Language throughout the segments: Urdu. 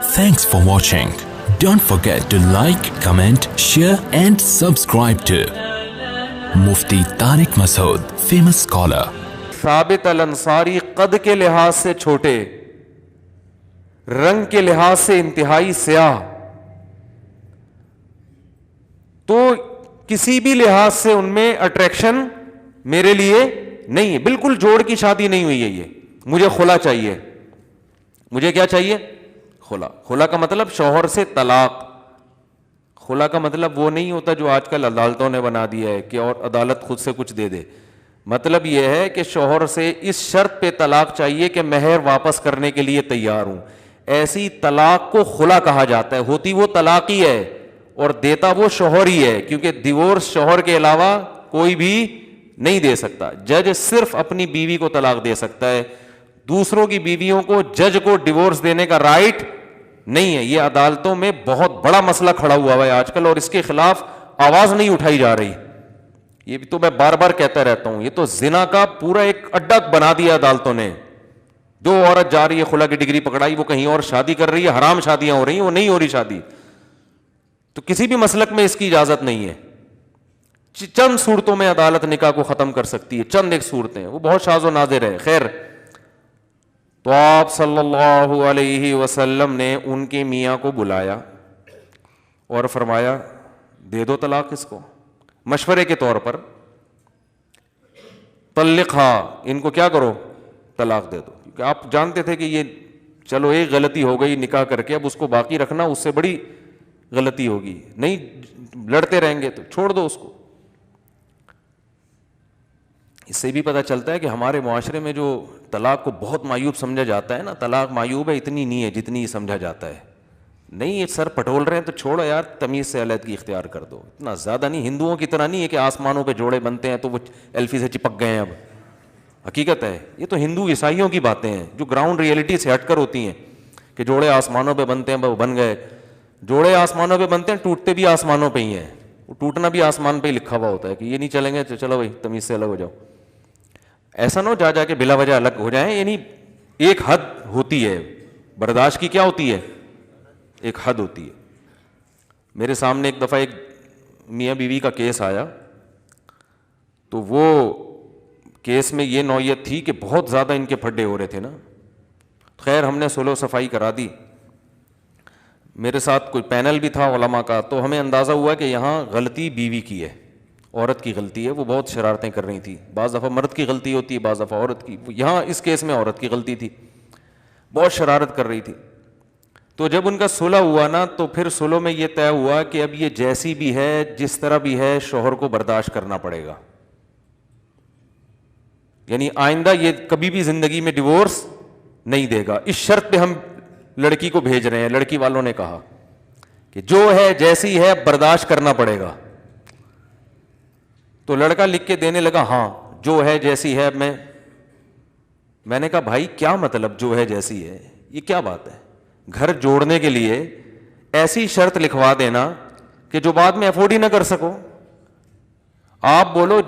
Thanks for watching. Don't forget to like, comment, share and subscribe to Mufti Tariq Masood, famous scholar. ثابت الانصاری قد کے لحاظ سے چھوٹے, رنگ کے لحاظ سے انتہائی سیاہ, تو کسی بھی لحاظ سے ان میں اٹریکشن میرے لیے نہیں ہے. بالکل جوڑ کی شادی نہیں ہوئی ہے یہ. مجھے خلا چاہیے. مجھے کیا چاہیے؟ خلا. خلا کا مطلب شوہر سے طلاق. خلا کا مطلب وہ نہیں ہوتا جو آج کل عدالتوں نے بنا دیا ہے کہ اور عدالت خود سے کچھ دے دے. مطلب یہ ہے کہ شوہر سے اس شرط پہ طلاق چاہیے کہ مہر واپس کرنے کے لیے تیار ہوں. ایسی طلاق کو خلا کہا جاتا ہے. ہوتی وہ طلاق ہی ہے اور دیتا وہ شوہر ہی ہے, کیونکہ ڈیورس شوہر کے علاوہ کوئی بھی نہیں دے سکتا. جج صرف اپنی بیوی کو طلاق دے سکتا ہے, دوسروں کی بیویوں کو جج کو ڈیورس دینے کا رائٹ نہیں ہے. یہ عدالتوں میں بہت بڑا مسئلہ کھڑا ہوا ہے آج کل, اور اس کے خلاف آواز نہیں اٹھائی جا رہی. یہ بھی تو میں بار بار کہتا رہتا ہوں, یہ تو زنا کا پورا ایک اڈا بنا دیا عدالتوں نے. جو عورت جا رہی ہے خلا کی ڈگری پکڑائی, وہ کہیں اور شادی کر رہی ہے, حرام شادیاں ہو رہی ہیں, وہ نہیں ہو رہی شادی. تو کسی بھی مسلک میں اس کی اجازت نہیں ہے. چند صورتوں میں عدالت نکاح کو ختم کر سکتی ہے, چند ایک صورتیں, وہ بہت شاذ و نادر ہے. خیر, تو آپ صلی اللہ علیہ وسلم نے ان کے میاں کو بلایا اور فرمایا دے دو طلاق اس کو, مشورے کے طور پر. طلقھا, ان کو کیا کرو, طلاق دے دو. کیونکہ آپ جانتے تھے کہ یہ چلو ایک غلطی ہو گئی نکاح کر کے, اب اس کو باقی رکھنا اس سے بڑی غلطی ہوگی, نہیں لڑتے رہیں گے تو چھوڑ دو اس کو. اس سے بھی پتہ چلتا ہے کہ ہمارے معاشرے میں جو طلاق کو بہت معیوب سمجھا جاتا ہے نا, طلاق معیوب ہے اتنی نہیں ہے جتنی سمجھا جاتا ہے. نہیں, یہ سر پٹول رہے ہیں تو چھوڑو یار, تمیز سے علیحدگی اختیار کر دو. اتنا زیادہ نہیں, ہندوؤں کی طرح نہیں ہے کہ آسمانوں پہ جوڑے بنتے ہیں تو وہ ایلفی سے چپک گئے ہیں. اب حقیقت ہے, یہ تو ہندو عیسائیوں کی باتیں ہیں جو گراؤنڈ ریئلٹی سے ہٹ کر ہوتی ہیں کہ جوڑے آسمانوں پہ بنتے ہیں, وہ بن گئے. جوڑے آسمانوں پہ بنتے ہیں, ٹوٹتے بھی آسمانوں پہ ہی ہیں. وہ ٹوٹنا بھی آسمان پہ ہی لکھا ہوا ہوتا ہے کہ یہ نہیں چلیں گے تو چلو بھائی تمیز سے الگ ہو جاؤ. ایسا نہ ہو جا کے بلا وجہ الگ ہو جائیں. یعنی ایک حد ہوتی ہے برداشت کی. کیا ہوتی ہے؟ ایک حد ہوتی ہے. میرے سامنے ایک دفعہ ایک میاں بیوی کا کیس آیا, تو وہ کیس میں یہ نوعیت تھی کہ بہت زیادہ ان کے پھڈے ہو رہے تھے نا. خیر, ہم نے سلو صفائی کرا دی. میرے ساتھ کوئی پینل بھی تھا علماء کا, تو ہمیں اندازہ ہوا کہ یہاں غلطی بیوی کی ہے, عورت کی غلطی ہے. وہ بہت شرارتیں کر رہی تھی. بعض دفعہ مرد کی غلطی ہوتی ہے, بعض دفعہ عورت کی. یہاں اس کیس میں عورت کی غلطی تھی, بہت شرارت کر رہی تھی. تو جب ان کا صلح ہوا نا, تو پھر صلح میں یہ طے ہوا کہ اب یہ جیسی بھی ہے, جس طرح بھی ہے, شوہر کو برداشت کرنا پڑے گا. یعنی آئندہ یہ کبھی بھی زندگی میں ڈیورس نہیں دے گا. اس شرط پہ ہم لڑکی کو بھیج رہے ہیں. لڑکی والوں نے کہا کہ جو ہے جیسی ہے برداشت کرنا پڑے گا. تو لڑکا لکھ کے دینے لگا, ہاں جو ہے جیسی ہے. میں نے کہا بھائی کیا مطلب جو ہے جیسی ہے, یہ کیا بات ہے؟ گھر جوڑنے کے لیے ایسی شرط لکھوا دینا کہ جو بعد میں افورڈ ہی نہ کر سکو. آپ بولو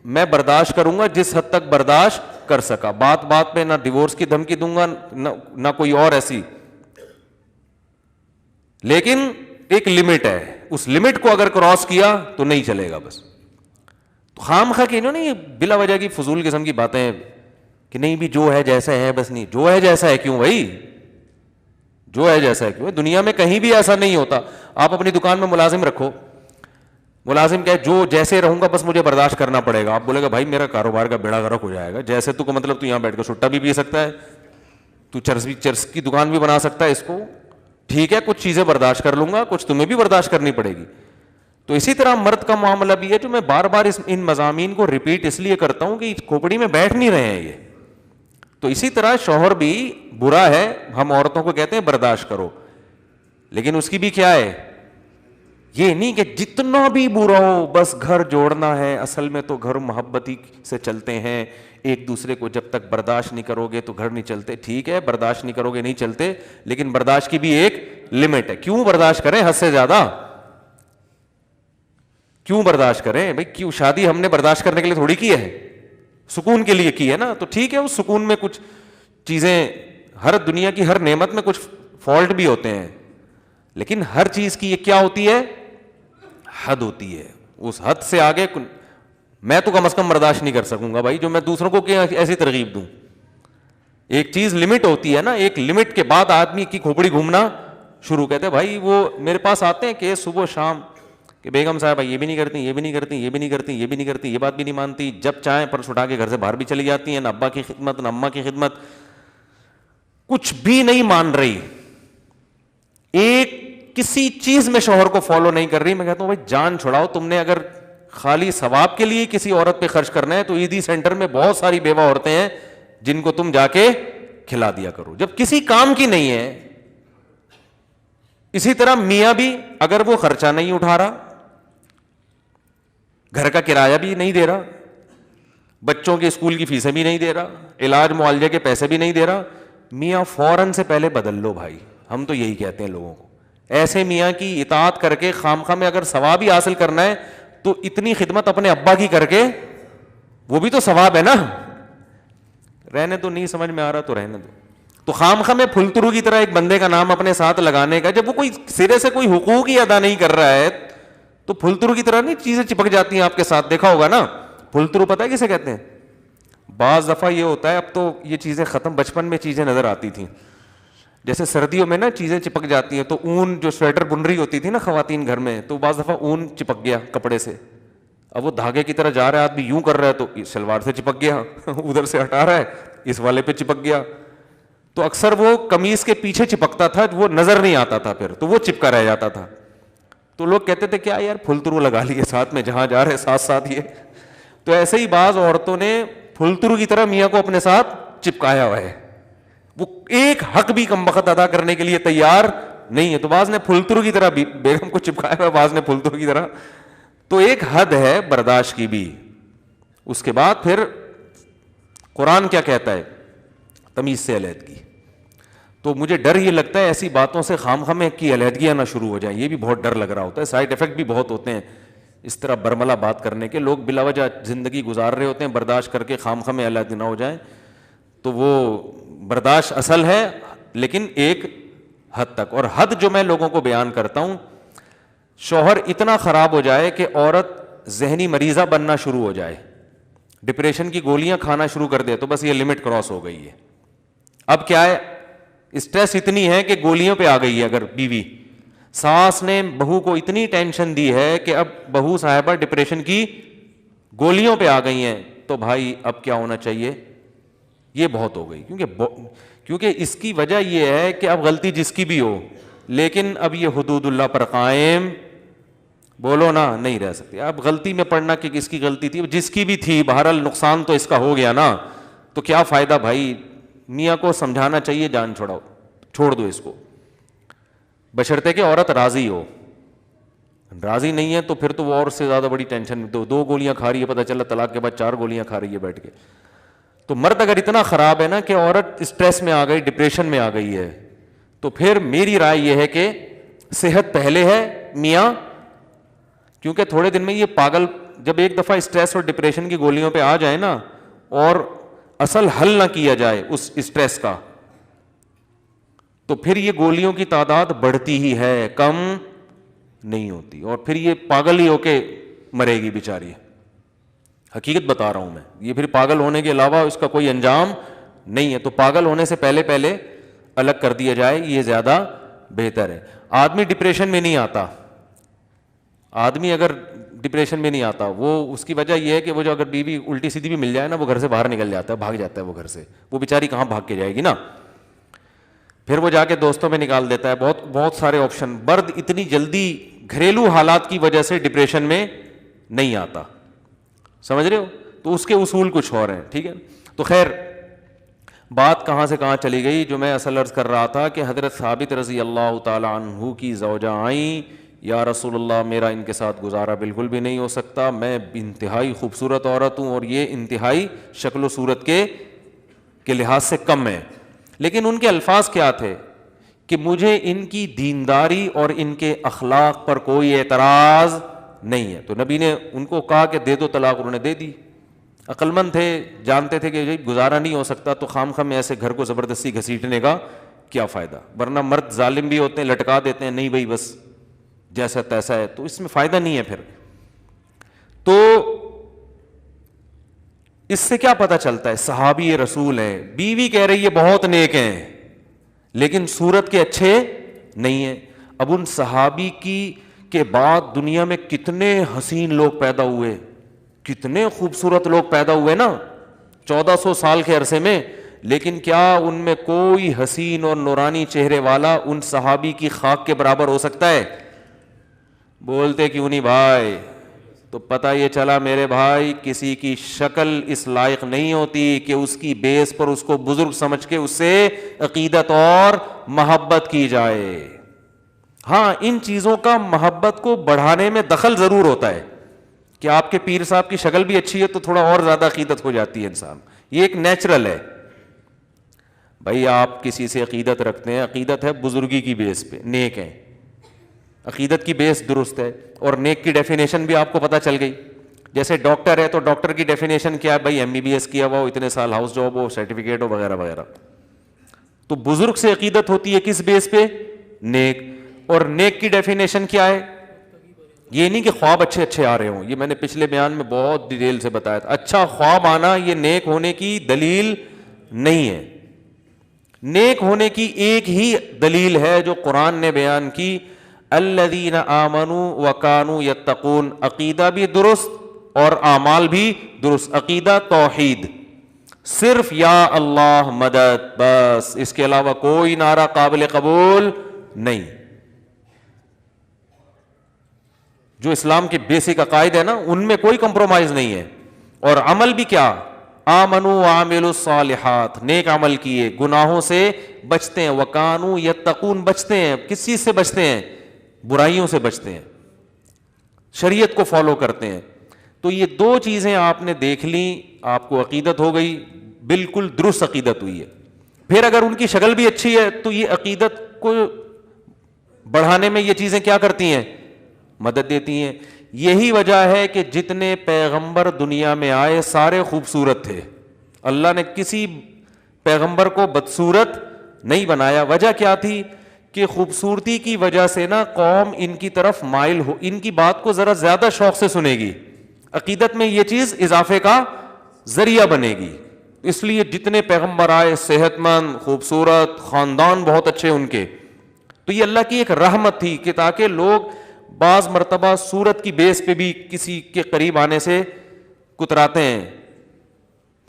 میں برداشت کروں گا جس حد تک برداشت کر سکا. بات بات پہ نہ ڈیورس کی دھمکی دوں گا نہ کوئی اور ایسی, لیکن ایک لمٹ ہے. اس لمٹ کو اگر کراس کیا تو نہیں چلے گا. بس تو خام خواہ کہ انہوں نے یہ بلا وجہ کی فضول قسم کی باتیں کہ نہیں بھی جو ہے جیسا ہے بس. نہیں, جو ہے جیسا ہے کیوں بھائی, جو ہے جیسا ہے کیوں؟ دنیا میں کہیں بھی ایسا نہیں ہوتا. آپ اپنی دکان میں ملازم رکھو, ملازم کہے جو جیسے رہوں گا بس مجھے برداشت کرنا پڑے گا. آپ بولے گا بھائی میرا کاروبار کا بیڑا غرق ہو جائے گا. جیسے تو کو مطلب تو یہاں بیٹھ کے سٹا بھی پی سکتا ہے, تو چرس کی دکان بھی بنا سکتا ہے. اس کو ٹھیک ہے, کچھ چیزیں برداشت کر لوں گا, کچھ تمہیں بھی برداشت کرنی پڑے گی. تو اسی طرح مرد کا معاملہ بھی ہے, جو میں بار بار ان مضامین کو ریپیٹ اس لیے کرتا ہوں کہ کھوپڑی میں بیٹھ نہیں رہے ہیں یہ. تو اسی طرح شوہر بھی برا ہے, ہم عورتوں کو کہتے ہیں برداشت کرو, لیکن اس کی بھی کیا ہے, یہ نہیں کہ جتنا بھی برا ہو بس گھر جوڑنا ہے. اصل میں تو گھر محبتی سے چلتے ہیں, ایک دوسرے کو جب تک برداشت نہیں کرو گے تو گھر نہیں چلتے. ٹھیک ہے, برداشت نہیں کرو گے نہیں چلتے, لیکن برداشت کی بھی ایک لمٹ ہے. کیوں برداشت کریں حد سے زیادہ؟ کیوں برداشت کریں بھائی؟ کیوں؟ شادی ہم نے برداشت کرنے کے لیے تھوڑی کی ہے, سکون کے لیے کی ہے نا. تو ٹھیک ہے, اس سکون میں کچھ چیزیں, ہر دنیا کی ہر نعمت میں کچھ فالٹ بھی ہوتے ہیں, لیکن ہر چیز کی یہ کیا ہوتی ہے, حد ہوتی ہے. اس حد سے آگے میں تو کم از کم برداشت نہیں کر سکوں گا بھائی, جو میں دوسروں کو ایسی ترغیب دوں. ایک چیز لمٹ ہوتی ہے نا, ایک لمٹ کے بعد آدمی کی کھوپڑی گھومنا شروع. کہتے بھائی وہ میرے پاس آتے ہیں کہ صبح شام کہ بیگم صاحبہ یہ بھی نہیں کرتی, یہ بھی نہیں کرتی, یہ بھی نہیں کرتی, یہ بھی نہیں کرتی, یہ بات بھی نہیں مانتی, جب چاہیں پرس اٹھا کے گھر سے باہر بھی چلی جاتی ہیں, نہ ابا کی خدمت نہ اماں کی خدمت, کچھ بھی نہیں مان رہی, ایک کسی چیز میں شوہر کو فالو نہیں کر رہی. میں کہتا ہوں بھائی جان چھڑاؤ, تم نے اگر خالی ثواب کے لیے کسی عورت پہ خرچ کرنا ہے تو عیدی سینٹر میں بہت ساری بیوہ عورتیں ہیں جن کو تم جا کے کھلا دیا کرو, جب کسی کام کی نہیں ہے. اسی طرح میاں بھی اگر وہ خرچہ نہیں اٹھا رہا, گھر کا کرایہ بھی نہیں دے رہا, بچوں کے اسکول کی فیسیں بھی نہیں دے رہا, علاج معالجے کے پیسے بھی نہیں دے رہا, میاں فوراً سے پہلے بدل لو بھائی. ہم تو یہی کہتے ہیں لوگوں کو, ایسے میاں کی اطاعت کر کے خامخواہ میں اگر ثواب ہی حاصل کرنا ہے تو اتنی خدمت اپنے ابا کی کر کے, وہ بھی تو ثواب ہے نا. رہنے تو نہیں سمجھ میں آ رہا تو رہنے دو. تو خامخواہ میں پھلترو کی طرح ایک بندے کا نام اپنے ساتھ لگانے کا, جب وہ کوئی سرے سے کوئی حقوق ہی ادا نہیں کر رہا ہے تو پھلترو کی طرح نہیں چیزیں چپک جاتی ہیں آپ کے ساتھ. دیکھا ہوگا نا پھلترو, پتہ ہے کسے کہتے ہیں؟ بعض دفعہ یہ ہوتا ہے, اب تو یہ چیزیں ختم, بچپن میں چیزیں نظر آتی تھیں, جیسے سردیوں میں نا چیزیں چپک جاتی ہیں, تو اون جو سویٹر بن رہی ہوتی تھی نا خواتین گھر میں, تو بعض دفعہ اون چپک گیا کپڑے سے, اب وہ دھاگے کی طرح جا رہا ہے آدمی, یوں کر رہا ہے تو شلوار سے چپک گیا, ادھر سے ہٹا رہا ہے اس والے پہ چپک گیا. تو اکثر وہ قمیص کے پیچھے چپکتا تھا, وہ نظر نہیں آتا تھا, پھر تو وہ چپکا رہ جاتا تھا. تو لوگ کہتے تھے کیا یار پھلترو لگا لیے ساتھ میں, جہاں جا رہے ساتھ ساتھ یہ. تو ایسے ہی بعض عورتوں نے پھلترو کی طرح میاں کو اپنے ساتھ چپکایا ہوا ہے, وہ ایک حق بھی کم بخت ادا کرنے کے لیے تیار نہیں ہے. تو بعض نے پھلترو کی طرح بیگم کو چپکایا ہوا ہے, بعض نے پھلترو کی طرح. تو ایک حد ہے برداشت کی بھی. اس کے بعد پھر قرآن کیا کہتا ہے, تمیز سے علیحدگی. تو مجھے ڈر یہ لگتا ہے ایسی باتوں سے خامخواہ میں کی علیحدگیاں نہ شروع ہو جائیں, یہ بھی بہت ڈر لگ رہا ہوتا ہے. سائڈ افیکٹ بھی بہت ہوتے ہیں اس طرح برملا بات کرنے کے. لوگ بلا وجہ زندگی گزار رہے ہوتے ہیں, برداشت کر کے خامخواہ میں علیحدگی نہ ہو جائیں. تو وہ برداشت اصل ہے لیکن ایک حد تک. اور حد جو میں لوگوں کو بیان کرتا ہوں, شوہر اتنا خراب ہو جائے کہ عورت ذہنی مریضہ بننا شروع ہو جائے, ڈپریشن کی گولیاں کھانا شروع کر دے, تو بس یہ لمٹ کراس ہو گئی ہے. اب کیا ہے, اسٹریس اتنی ہے کہ گولیوں پہ آ گئی ہے. اگر بیوی, ساس نے بہو کو اتنی ٹینشن دی ہے کہ اب بہو صاحبہ ڈپریشن کی گولیوں پہ آ گئی ہیں, تو بھائی اب کیا ہونا چاہیے, یہ بہت ہو گئی. کیونکہ اس کی وجہ یہ ہے کہ اب غلطی جس کی بھی ہو, لیکن اب یہ حدود اللہ پر قائم بولو نا نہیں رہ سکتی. اب غلطی میں پڑنا کہ کس کی غلطی تھی, جس کی بھی تھی, بہرحال نقصان تو اس کا ہو گیا نا, تو کیا فائدہ بھائی. میاں کو سمجھانا چاہیے جان چھوڑاؤ, چھوڑ دو اس کو, بشرطے کہ عورت راضی ہو. راضی نہیں ہے تو پھر تو وہ اور سے زیادہ بڑی ٹینشن. دو گولیاں کھا رہی ہے, پتہ چلا طلاق کے بعد 4 گولیاں کھا رہی ہے بیٹھ کے. تو مرد اگر اتنا خراب ہے نا کہ عورت اسٹریس میں آ گئی, ڈپریشن میں آ گئی ہے, تو پھر میری رائے یہ ہے کہ صحت پہلے ہے میاں. کیونکہ تھوڑے دن میں یہ پاگل جب ایک دفعہ اسٹریس اور ڈپریشن کی گولیوں پہ آ جائے نا, اور اصل حل نہ کیا جائے اس اسٹریس کا, تو پھر یہ گولیوں کی تعداد بڑھتی ہی ہے, کم نہیں ہوتی, اور پھر یہ پاگل ہی ہو کے مرے گی بیچاری. حقیقت بتا رہا ہوں میں, یہ پھر پاگل ہونے کے علاوہ اس کا کوئی انجام نہیں ہے. تو پاگل ہونے سے پہلے پہلے الگ کر دیا جائے, یہ زیادہ بہتر ہے. آدمی ڈپریشن میں نہیں آتا, آدمی اگر ڈپریشن میں نہیں آتا, وہ اس کی وجہ یہ ہے کہ وہ جو اگر بیوی الٹی سیدھی بھی مل جائے نا, وہ گھر سے باہر نکل جاتا ہے, بھاگ جاتا ہے وہ گھر سے. وہ بیچاری کہاں بھاگ کے جائے گی نا, پھر وہ جا کے دوستوں میں نکال دیتا ہے. بہت بہت سارے آپشن. مرد اتنی جلدی گھریلو حالات کی وجہ سے ڈپریشن میں نہیں آتا, سمجھ رہے ہو. تو اس کے اصول کچھ اور ہیں, ٹھیک ہے. تو خیر بات کہاں سے کہاں چلی گئی. جو میں اصل عرض کر رہا تھا کہ حضرت ثابت رضی اللہ تعالی عنہ کی زوجہ آئیں, یا رسول اللہ میرا ان کے ساتھ گزارا بالکل بھی نہیں ہو سکتا, میں انتہائی خوبصورت عورت ہوں اور یہ انتہائی شکل و صورت کے لحاظ سے کم ہے. لیکن ان کے الفاظ کیا تھے کہ مجھے ان کی دینداری اور ان کے اخلاق پر کوئی اعتراض نہیں ہے. تو نبی نے ان کو کہا کہ دے دو طلاق, انہوں نے دے دی. عقل مند تھے, جانتے تھے کہ گزارا نہیں ہو سکتا, تو خام خام میں ایسے گھر کو زبردستی گھسیٹنے کا کیا فائدہ؟ ورنہ مرد ظالم بھی ہوتے ہیں, لٹکا دیتے ہیں, نہیں بھائی بس جیسا تیسا ہے, تو اس میں فائدہ نہیں ہے پھر. تو اس سے کیا پتہ چلتا ہے؟ صحابی رسول ہیں, بیوی کہہ رہی ہے بہت نیک ہیں لیکن صورت کے اچھے نہیں ہیں. اب ان صحابی کے بعد دنیا میں کتنے حسین لوگ پیدا ہوئے, کتنے خوبصورت لوگ پیدا ہوئے نا 1400 سال کے عرصے میں, لیکن کیا ان میں کوئی حسین اور نورانی چہرے والا ان صحابی کی خاک کے برابر ہو سکتا ہے؟ بولتے کیوں نہیں بھائی؟ تو پتہ یہ چلا میرے بھائی, کسی کی شکل اس لائق نہیں ہوتی کہ اس کی بیس پر اس کو بزرگ سمجھ کے اس سے عقیدت اور محبت کی جائے. ہاں, ان چیزوں کا محبت کو بڑھانے میں دخل ضرور ہوتا ہے کہ آپ کے پیر صاحب کی شکل بھی اچھی ہے تو تھوڑا اور زیادہ عقیدت ہو جاتی ہے انسان, یہ ایک نیچرل ہے. بھائی آپ کسی سے عقیدت رکھتے ہیں, عقیدت ہے بزرگی کی بیس پہ, نیک ہیں, عقیدت کی بیس درست ہے. اور نیک کی ڈیفینیشن بھی آپ کو پتہ چل گئی. جیسے ڈاکٹر ہے تو ڈاکٹر کی ڈیفینیشن کیا ہے؟ بھائی MBBS کیا ہوا ہو, اتنے سال ہاؤس جاب ہو, سرٹیفکیٹ ہو, وغیرہ وغیرہ. تو بزرگ سے عقیدت ہوتی ہے کس بیس پہ؟ نیک. اور نیک کی ڈیفینیشن کیا ہے؟ یہ نہیں کہ خواب اچھے اچھے آ رہے ہوں, یہ میں نے پچھلے بیان میں بہت ڈیٹیل سے بتایا تھا. اچھا خواب آنا یہ نیک ہونے کی دلیل نہیں ہے. نیک ہونے کی ایک ہی دلیل ہے جو قرآن نے بیان کی, الذین آمنوا وکانوا یتقون. عقیدہ بھی درست اور اعمال بھی درست. عقیدہ توحید, صرف یا اللہ مدد, بس, اس کے علاوہ کوئی نعرہ قابل قبول نہیں. جو اسلام کے بیسک عقائد ہے نا ان میں کوئی کمپرومائز نہیں ہے. اور عمل بھی کیا؟ آمنوا وعملوا الصالحات, نیک عمل کیے, گناہوں سے بچتے ہیں, وکانوا یتقون, بچتے ہیں. کس چیز سے بچتے ہیں؟ برائیوں سے بچتے ہیں, شریعت کو فالو کرتے ہیں. تو یہ دو چیزیں آپ نے دیکھ لیں, آپ کو عقیدت ہو گئی, بالکل درست عقیدت ہوئی ہے. پھر اگر ان کی شکل بھی اچھی ہے تو یہ عقیدت کو بڑھانے میں یہ چیزیں کیا کرتی ہیں؟ مدد دیتی ہیں. یہی وجہ ہے کہ جتنے پیغمبر دنیا میں آئے سارے خوبصورت تھے. اللہ نے کسی پیغمبر کو بدصورت نہیں بنایا. وجہ کیا تھی؟ کہ خوبصورتی کی وجہ سے نا قوم ان کی طرف مائل ہو, ان کی بات کو ذرا زیادہ شوق سے سنے گی. عقیدت میں یہ چیز اضافے کا ذریعہ بنے گی. اس لیے جتنے پیغمبر آئے صحت مند, خوبصورت, خاندان بہت اچھے ان کے. تو یہ اللہ کی ایک رحمت تھی کہ تاکہ لوگ بعض مرتبہ صورت کی بیس پہ بھی کسی کے قریب آنے سے کتراتے ہیں,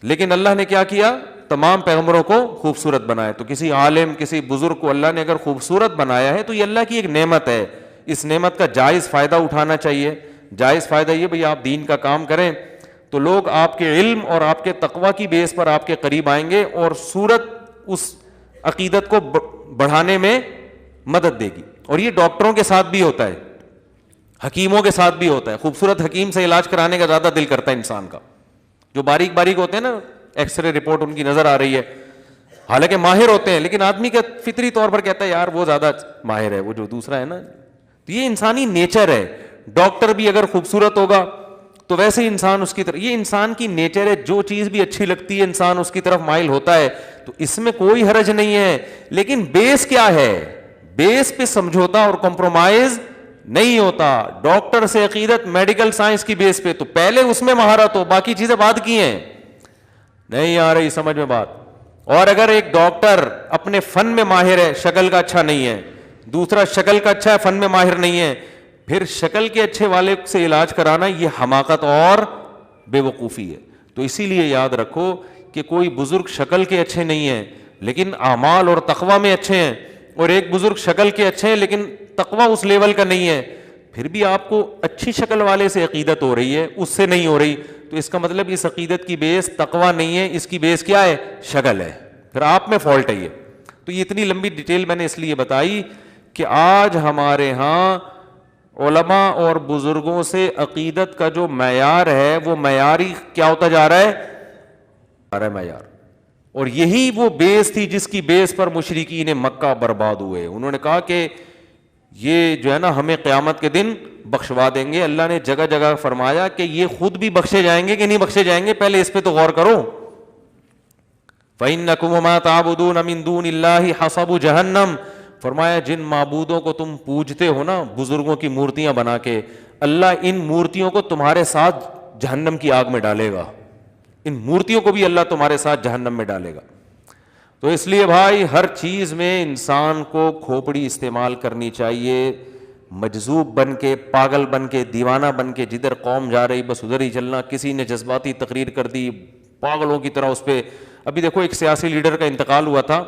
لیکن اللہ نے کیا کیا؟ تمام پیغمبروں کو خوبصورت بنایا. تو کسی عالم, کسی بزرگ کو اللہ نے اگر خوبصورت بنایا ہے تو یہ اللہ کی ایک نعمت ہے. اس نعمت کا جائز فائدہ اٹھانا چاہیے. جائز فائدہ یہ بھئی آپ دین کا کام کریں تو لوگ آپ کے علم اور آپ کے تقوی کی بیس پر آپ کے قریب آئیں گے, اور صورت اس عقیدت کو بڑھانے میں مدد دے گی. اور یہ ڈاکٹروں کے ساتھ بھی ہوتا ہے, حکیموں کے ساتھ بھی ہوتا ہے. خوبصورت حکیم سے علاج کرانے کا زیادہ دل کرتا ہے انسان کا. جو باریک باریک ہوتے ہیں نا, ایکس رے رپورٹ ان کی نظر آ رہی ہے, حالانکہ ماہر ہوتے ہیں, لیکن آدمی کا فطری طور پر کہتا ہے یار وہ زیادہ ماہر ہے, وہ جو دوسرا ہے نا. تو یہ انسانی نیچر ہے. ڈاکٹر بھی اگر خوبصورت ہوگا تو ویسے ہی انسان اس کی طرف, یہ انسان کی نیچر ہے, جو چیز بھی اچھی لگتی ہے انسان اس کی طرف مائل ہوتا ہے. تو اس میں کوئی حرج نہیں ہے. لیکن بیس کیا ہے؟ بیس پہ سمجھوتا اور کمپرومائز نہیں ہوتا. ڈاکٹر سے عقیدت میڈیکل سائنس کی بیس پہ, تو پہلے اس میں مہارت ہو, باقی چیزیں بعد کی ہیں. نہیں آ رہی سمجھ میں بات؟ اور اگر ایک ڈاکٹر اپنے فن میں ماہر ہے, شکل کا اچھا نہیں ہے, دوسرا شکل کا اچھا ہے فن میں ماہر نہیں ہے, پھر شکل کے اچھے والے سے علاج کرانا یہ حماقت اور بے وقوفی ہے. تو اسی لیے یاد رکھو کہ کوئی بزرگ شکل کے اچھے نہیں ہیں لیکن اعمال اور تقوی میں اچھے ہیں, اور ایک بزرگ شکل کے اچھے ہیں لیکن تقوی اس لیول کا نہیں ہے. پھر بھی آپ کو اچھی شکل والے سے عقیدت ہو رہی ہے, اس سے نہیں ہو رہی, تو اس کا مطلب اس عقیدت کی بیس تقوی نہیں ہے, اس کی بیس کیا ہے؟ شکل ہے. پھر آپ میں فالٹ ہے یہ. تو یہ اتنی لمبی ڈیٹیل میں نے اس لیے بتائی کہ آج ہمارے ہاں علماء اور بزرگوں سے عقیدت کا جو معیار ہے وہ معیاری کیا ہوتا جا رہا ہے؟ معیار. اور یہی وہ بیس تھی جس کی بیس پر مشرکین مکہ برباد ہوئے. انہوں نے کہا کہ یہ جو ہے نا ہمیں قیامت کے دن بخشوا دیں گے. اللہ نے جگہ جگہ فرمایا کہ یہ خود بھی بخشے جائیں گے کہ نہیں بخشے جائیں گے, پہلے اس پہ تو غور کرو. فَإِنَّكُمْ وَمَا تَعْبُدُونَ مِن دُونِ اللَّهِ حَصَبُ جَهَنَّمَ، فرمایا جن معبودوں کو تم پوجتے ہو نا بزرگوں کی مورتیاں بنا کے، اللہ ان مورتیوں کو تمہارے ساتھ جہنم کی آگ میں ڈالے گا، ان مورتیوں کو بھی اللہ تمہارے ساتھ جہنم میں ڈالے گا۔ تو اس لیے بھائی ہر چیز میں انسان کو کھوپڑی استعمال کرنی چاہیے، مجذوب بن کے، پاگل بن کے، دیوانہ بن کے، جدھر قوم جا رہی بس ادھر ہی چلنا۔ کسی نے جذباتی تقریر کر دی پاگلوں کی طرح اس پہ۔ ابھی دیکھو ایک سیاسی لیڈر کا انتقال ہوا تھا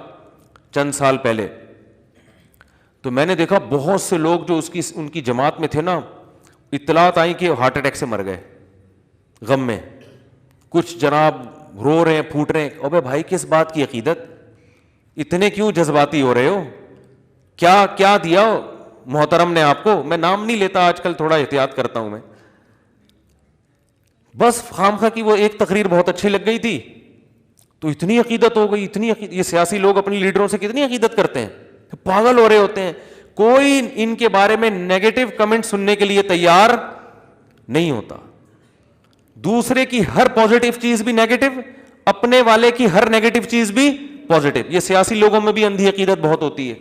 چند سال پہلے، تو میں نے دیکھا بہت سے لوگ جو ان کی جماعت میں تھے نا، اطلاعات آئیں کہ ہارٹ اٹیک سے مر گئے غم میں، کچھ جناب رو رہے ہیں پھوٹ رہے ہیں۔ ابے بھائی کس بات کی عقیدت، اتنے کیوں جذباتی ہو رہے ہو؟ کیا کیا دیا محترم نے آپ کو؟ میں نام نہیں لیتا، آج کل تھوڑا احتیاط کرتا ہوں میں، بس خامخواہ کی وہ ایک تقریر بہت اچھی لگ گئی تھی تو اتنی عقیدت ہو گئی، اتنی عقیدت۔ یہ سیاسی لوگ اپنے لیڈروں سے کتنی عقیدت کرتے ہیں، پاگل ہو رہے ہوتے ہیں، کوئی ان کے بارے میں نیگیٹو کمنٹ سننے کے لیے تیار نہیں ہوتا۔ دوسرے کی ہر پازیٹو چیز بھی نیگیٹو، اپنے والے کی ہر نیگیٹو چیز بھی پازیٹو۔ یہ سیاسی لوگوں میں بھی اندھی عقیدت بہت ہوتی ہے،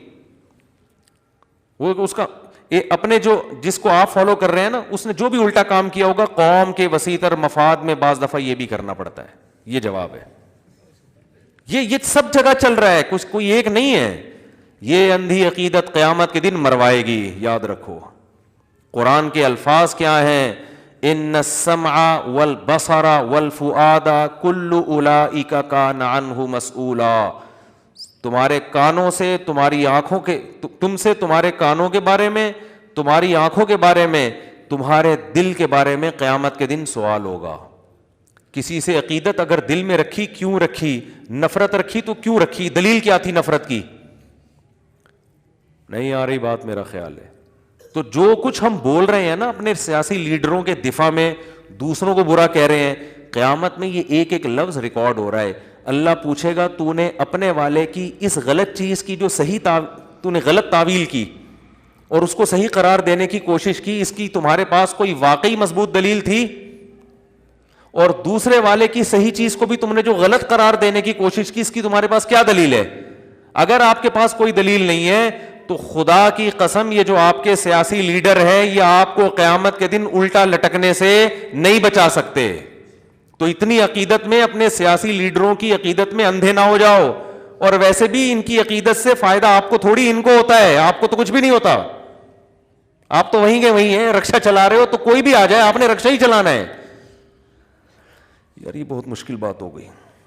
وہ اس کا اپنے جو جس کو آپ فالو کر رہے ہیں نا، اس نے جو بھی الٹا کام کیا ہوگا قوم کے وسیع تر مفاد میں بعض دفعہ یہ بھی کرنا پڑتا ہے۔ یہ جواب ہے، یہ سب جگہ چل رہا ہے، کچھ کوئی ایک نہیں ہے۔ یہ اندھی عقیدت قیامت کے دن مروائے گی، یاد رکھو۔ قرآن کے الفاظ کیا ہیں؟ ان السمع والبصر والفؤاد کل اولئک کان عنہ مسئولا۔ تمہارے کانوں سے تمہاری آنکھوں کے، تم سے تمہارے کانوں کے بارے میں، تمہاری آنکھوں کے بارے میں، تمہارے دل کے بارے میں قیامت کے دن سوال ہوگا۔ کسی سے عقیدت اگر دل میں رکھی، کیوں رکھی؟ نفرت رکھی تو کیوں رکھی؟ دلیل کیا تھی نفرت کی؟ نہیں آ رہی بات میرا خیال ہے۔ تو جو کچھ ہم بول رہے ہیں نا اپنے سیاسی لیڈروں کے دفاع میں، دوسروں کو برا کہہ رہے ہیں، قیامت میں یہ ایک ایک لفظ ریکارڈ ہو رہا ہے۔ اللہ پوچھے گا تو نے اپنے والے کی اس غلط چیز کی جو تو نے غلط تعویل کی اور اس کو صحیح قرار دینے کی کوشش کی، اس کی تمہارے پاس کوئی واقعی مضبوط دلیل تھی؟ اور دوسرے والے کی صحیح چیز کو بھی تم نے جو غلط قرار دینے کی کوشش کی، اس کی تمہارے پاس کیا دلیل ہے؟ اگر آپ کے پاس کوئی دلیل نہیں ہے تو خدا کی قسم یہ جو آپ کے سیاسی لیڈر ہے یہ آپ کو قیامت کے دن الٹا لٹکنے سے نہیں بچا سکتے۔ تو اتنی عقیدت میں اپنے سیاسی لیڈروں کی عقیدت میں اندھے نہ ہو جاؤ، اور ویسے بھی ان کی عقیدت سے فائدہ آپ کو تھوڑی ان کو ہوتا ہے، آپ کو تو کچھ بھی نہیں ہوتا، آپ تو وہیں کے وہیں ہیں، رکشہ چلا رہے ہو تو کوئی بھی آ جائے آپ نے رکشہ ہی چلانا ہے۔ یار یہ بہت مشکل بات ہو گئی۔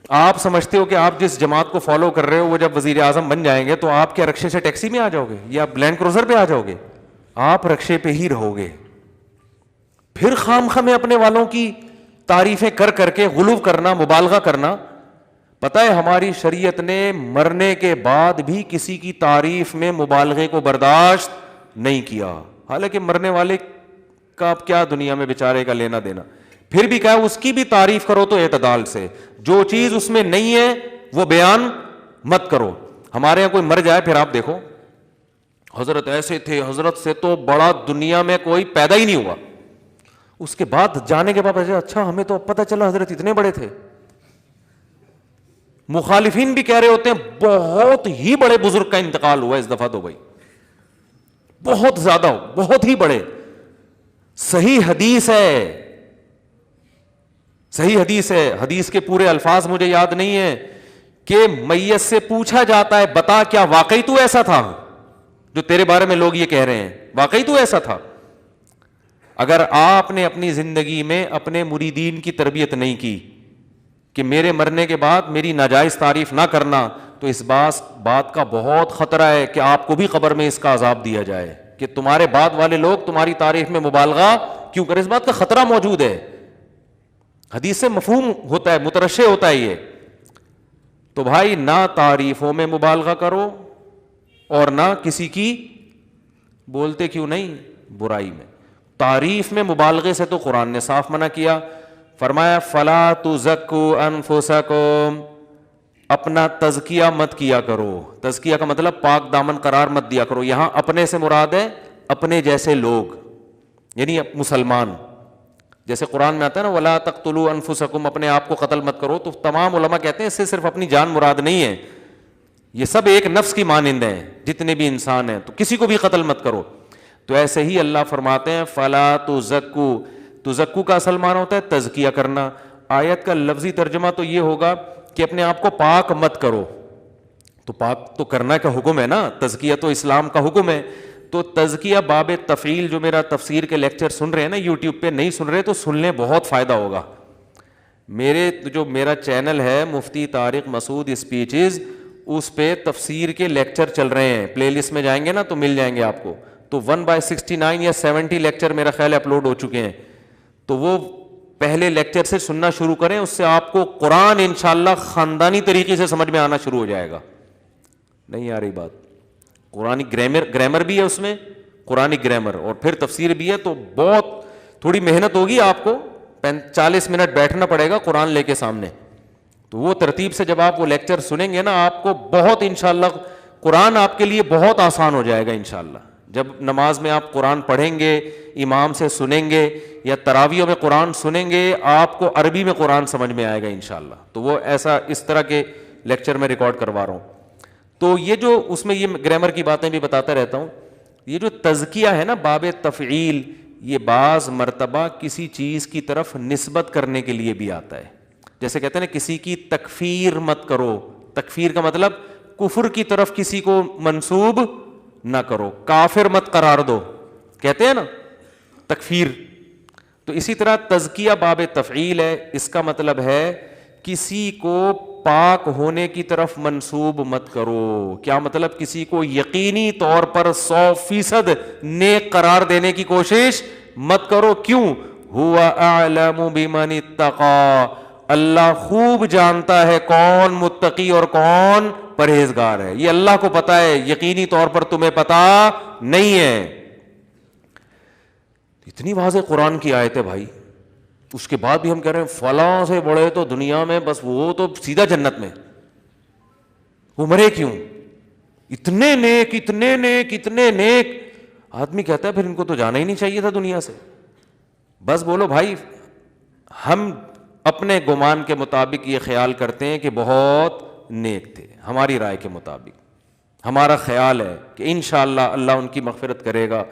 آپ سمجھتے ہو کہ آپ جس جماعت کو فالو کر رہے ہو وہ جب وزیر اعظم بن جائیں گے تو آپ کیا رکشے سے ٹیکسی میں آ جاؤ گے یا لینڈ کروزر پہ آ جاؤ گے؟ آپ رکشے پہ ہی رہو گے۔ پھر خامخواہ میں اپنے والوں کی تعریفیں کر کر کے غلو کرنا، مبالغہ کرنا۔ پتہ ہے ہماری شریعت نے مرنے کے بعد بھی کسی کی تعریف میں مبالغے کو برداشت نہیں کیا، حالانکہ مرنے والے کا اب کیا دنیا میں بیچارے کا لینا دینا۔ پھر بھی کہا اس کی بھی تعریف کرو تو اعتدال سے، جو چیز اس میں نہیں ہے وہ بیان مت کرو۔ ہمارے یہاں کوئی مر جائے پھر آپ دیکھو حضرت ایسے تھے، حضرت سے تو بڑا دنیا میں کوئی پیدا ہی نہیں ہوا، اس کے بعد جانے کے بعد اچھا ہمیں تو پتہ چلا حضرت اتنے بڑے تھے۔ مخالفین بھی کہہ رہے ہوتے ہیں بہت ہی بڑے بزرگ کا انتقال ہوا اس دفعہ تو بھائی، بہت زیادہ، بہت ہی بڑے۔ صحیح حدیث ہے، صحیح حدیث ہے، حدیث کے پورے الفاظ مجھے یاد نہیں ہیں کہ میت سے پوچھا جاتا ہے بتا کیا واقعی تو ایسا تھا جو تیرے بارے میں لوگ یہ کہہ رہے ہیں، واقعی تو ایسا تھا؟ اگر آپ نے اپنی زندگی میں اپنے مریدین کی تربیت نہیں کی کہ میرے مرنے کے بعد میری ناجائز تعریف نہ کرنا، تو اس بات کا بہت خطرہ ہے کہ آپ کو بھی قبر میں اس کا عذاب دیا جائے کہ تمہارے بعد والے لوگ تمہاری تعریف میں مبالغہ کیوں کریں۔ اس بات کا خطرہ موجود ہے، حدیث سے مفہوم ہوتا ہے، مترشح ہوتا ہے یہ۔ تو بھائی نہ تعریفوں میں مبالغہ کرو اور نہ کسی کی بولتے کیوں نہیں برائی میں۔ تعریف میں مبالغے سے تو قرآن نے صاف منع کیا، فرمایا فلا تزکوا انفسکم، اپنا تزکیہ مت کیا کرو۔ تزکیہ کا مطلب پاک دامن قرار مت دیا کرو۔ یہاں اپنے سے مراد ہے اپنے جیسے لوگ، یعنی مسلمان۔ جیسے قرآن میں آتا ہے نا ولا تقتلوا انفسکم، اپنے آپ کو قتل مت کرو، تو تمام علماء کہتے ہیں اس سے صرف اپنی جان مراد نہیں ہے، یہ سب ایک نفس کی مانند ہیں، جتنے بھی انسان ہیں، تو کسی کو بھی قتل مت کرو. تو ایسے ہی اللہ فرماتے ہیں فلا تزکو، تزکو کا اصل معنی ہوتا ہے تزکیہ کرنا. آیت کا لفظی ترجمہ تو یہ ہوگا کہ اپنے آپ کو پاک مت کرو. تو پاک تو کرنا کا حکم ہے نا، تزکیہ تو اسلام کا حکم ہے. تو تزکیہ باب تفعیل، جو میرا تفسیر کے لیکچر سن رہے ہیں نا یوٹیوب پہ، نہیں سن رہے تو سن لیں، بہت فائدہ ہوگا. میرا چینل ہے مفتی طارق مسعود اسپیچز، اس پہ تفسیر کے لیکچر چل رہے ہیں، پلے لسٹ میں جائیں گے نا تو مل جائیں گے آپ کو. تو 1/69 یا 70 لیکچر میرا خیال ہے اپلوڈ ہو چکے ہیں. تو وہ پہلے لیکچر سے سننا شروع کریں، اس سے آپ کو قرآن انشاءاللہ خاندانی طریقے سے سمجھ میں آنا شروع ہو جائے گا. نہیں آ رہی بات؟ قرآن گرامر بھی ہے اس میں، قرآن گرامر، اور پھر تفسیر بھی ہے. تو بہت تھوڑی محنت ہوگی، آپ کو 40 منٹ بیٹھنا پڑے گا قرآن لے کے سامنے. تو وہ ترتیب سے جب آپ وہ لیکچر سنیں گے نا، آپ کو بہت انشاءاللہ قرآن آپ کے لیے بہت آسان ہو جائے گا انشاءاللہ. جب نماز میں آپ قرآن پڑھیں گے، امام سے سنیں گے، یا تراویح میں قرآن سنیں گے، آپ کو عربی میں قرآن سمجھ میں آئے گا انشاءاللہ. تو وہ ایسا اس طرح کے لیکچر میں ریکارڈ کروا رہا ہوں. تو یہ جو اس میں یہ گرامر کی باتیں بھی بتاتا رہتا ہوں. یہ جو تزکیہ ہے نا باب تفعیل، یہ بعض مرتبہ کسی چیز کی طرف نسبت کرنے کے لیے بھی آتا ہے. جیسے کہتے ہیں نا کسی کی تکفیر مت کرو. تکفیر کا مطلب کفر کی طرف کسی کو منسوب نہ کرو، کافر مت قرار دو، کہتے ہیں نا تکفیر. تو اسی طرح تزکیہ باب تفعیل ہے، اس کا مطلب ہے کسی کو پاک ہونے کی طرف منسوب مت کرو. کیا مطلب؟ کسی کو یقینی طور پر 100% نیک قرار دینے کی کوشش مت کرو. کیوں؟ هو اعلم بمن اتقى، اللہ خوب جانتا ہے کون متقی اور کون پرہیزگار ہے. یہ اللہ کو پتا ہے، یقینی طور پر تمہیں پتا نہیں ہے. اتنی واضح قرآن کی آیت ہے بھائی، اس کے بعد بھی ہم کہہ رہے ہیں فلاں سے بڑے تو دنیا میں بس وہ تو سیدھا جنت میں، وہ مرے کیوں؟ اتنے نیک اتنے نیک اتنے نیک. آدمی کہتا ہے پھر ان کو تو جانا ہی نہیں چاہیے تھا دنیا سے. بس بولو بھائی، ہم اپنے گمان کے مطابق یہ خیال کرتے ہیں کہ بہت نیک تھے، ہماری رائے کے مطابق ہمارا خیال ہے کہ انشاءاللہ اللہ ان کی مغفرت کرے گا،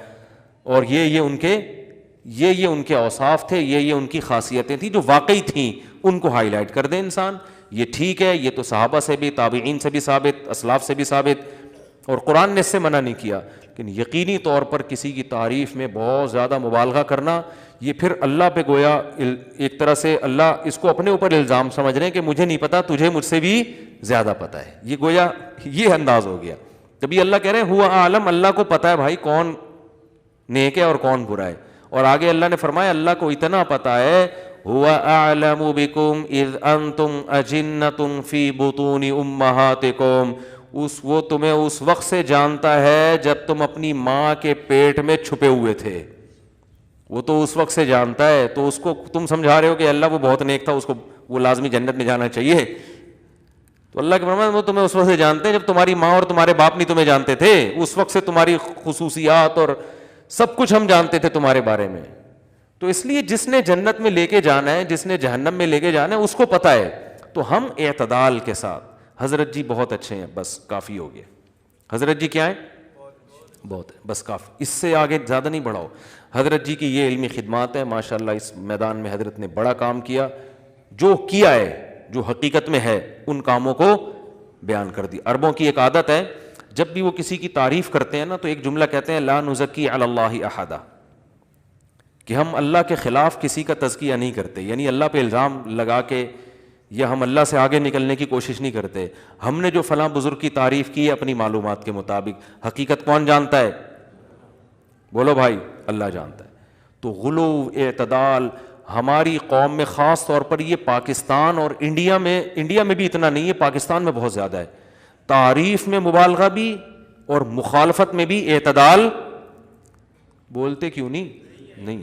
اور یہ ان کے اوصاف تھے، یہ ان کی خاصیتیں تھیں جو واقعی تھیں، ان کو ہائی لائٹ کر دے انسان. یہ ٹھیک ہے، یہ تو صحابہ سے بھی، تابعین سے بھی ثابت، اسلاف سے بھی ثابت، اور قرآن نے اس سے منع نہیں کیا. لیکن یقینی طور پر کسی کی تعریف میں بہت زیادہ مبالغہ کرنا، یہ پھر اللہ پہ گویا ایک طرح سے اللہ اس کو اپنے اوپر الزام سمجھ رہے ہیں کہ مجھے نہیں پتا، تجھے مجھ سے بھی زیادہ پتا ہے. یہ گویا یہ انداز ہو گیا. کبھی اللہ کہہ رہے ہیں ہوا عالم، اللہ کو پتا ہے بھائی کون نیک ہے اور کون برا ہے. اور آگے اللہ نے فرمایا اللہ کو اتنا پتا ہے هو اعلم بكم اذ انتم اجنة في بطون امهاتكم، وہ تمہیں اس وقت سے جانتا ہے جب تم اپنی ماں کے پیٹ میں چھپے ہوئے تھے. وہ تو اس وقت سے جانتا ہے. تو اس کو تم سمجھا رہے ہو کہ اللہ وہ بہت نیک تھا، اس کو وہ لازمی جنت میں جانا چاہیے. تو اللہ کے فرمان وہ تمہیں اس وقت سے جانتے ہیں جب تمہاری ماں اور تمہارے باپ نہیں تمہیں جانتے تھے. اس وقت سے تمہاری خصوصیات اور سب کچھ ہم جانتے تھے تمہارے بارے میں. تو اس لیے جس نے جنت میں لے کے جانا ہے، جس نے جہنم میں لے کے جانا ہے، اس کو پتہ ہے. تو ہم اعتدال کے ساتھ، حضرت جی بہت اچھے ہیں، بس کافی ہو گیا. حضرت جی کیا ہیں؟ بہت ہے، بس کافی، اس سے آگے زیادہ نہیں بڑھاؤ. حضرت جی کی یہ علمی خدمات ہیں، ماشاءاللہ اس میدان میں حضرت نے بڑا کام کیا. جو کیا ہے، جو حقیقت میں ہے، ان کاموں کو بیان کر دی. عربوں کی ایک عادت ہے، جب بھی وہ کسی کی تعریف کرتے ہیں نا تو ایک جملہ کہتے ہیں لا نزکی علی اللہ احدا، کہ ہم اللہ کے خلاف کسی کا تزکیہ نہیں کرتے. یعنی اللہ پہ الزام لگا کے یا ہم اللہ سے آگے نکلنے کی کوشش نہیں کرتے. ہم نے جو فلاں بزرگ کی تعریف کی ہے اپنی معلومات کے مطابق، حقیقت کون جانتا ہے؟ بولو بھائی، اللہ جانتا ہے. تو غلو، اعتدال ہماری قوم میں خاص طور پر، یہ پاکستان اور انڈیا میں بھی اتنا نہیں ہے، پاکستان میں بہت زیادہ ہے. تعریف میں مبالغہ بھی اور مخالفت میں بھی اعتدال. بولتے کیوں نہیں؟